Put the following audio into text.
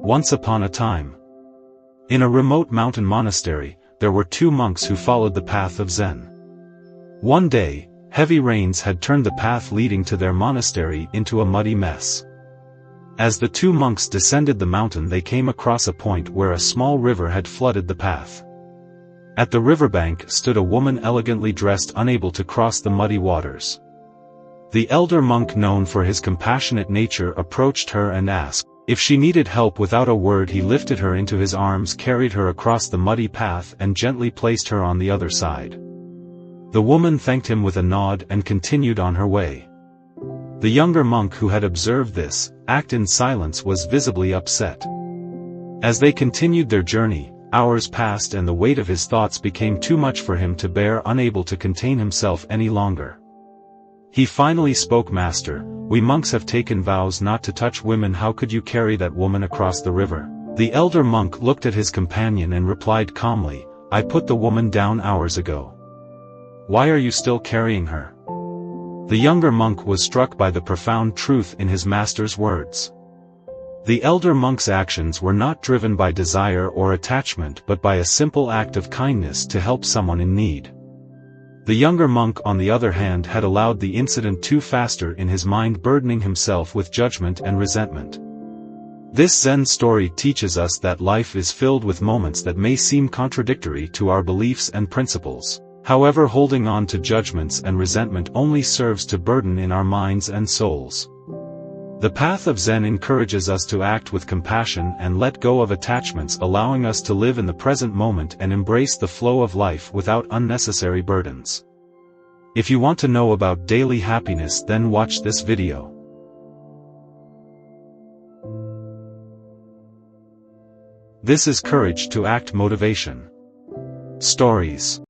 Once upon a time, in a remote mountain monastery, there were two monks who followed the path of Zen. One day, heavy rains had turned the path leading to their monastery into a muddy mess. As the two monks descended the mountain, they came across a point where a small river had flooded the path. At the riverbank stood a woman elegantly dressed, unable to cross the muddy waters. The elder monk, known for his compassionate nature, approached her and asked if she needed help. Without a word, he lifted her into his arms, carried her across the muddy path, and gently placed her on the other side. The woman thanked him with a nod and continued on her way. The younger monk, who had observed this act in silence, was visibly upset. As they continued their journey, hours passed and the weight of his thoughts became too much for him to bear. Unable to contain himself any longer, he finally spoke. "Master, we monks have taken vows not to touch women. How could you carry that woman across the river?" The elder monk looked at his companion and replied calmly, "I put the woman down hours ago. Why are you still carrying her?" The younger monk was struck by the profound truth in his master's words. The elder monk's actions were not driven by desire or attachment, but by a simple act of kindness to help someone in need. The younger monk, on the other hand, had allowed the incident to fester in his mind, burdening himself with judgment and resentment. This Zen story teaches us that life is filled with moments that may seem contradictory to our beliefs and principles. However, holding on to judgments and resentment only serves to burden in our minds and souls. The path of Zen encourages us to act with compassion and let go of attachments, allowing us to live in the present moment and embrace the flow of life without unnecessary burdens. If you want to know about daily happiness, then watch this video. This is Courage to Act Motivation Stories.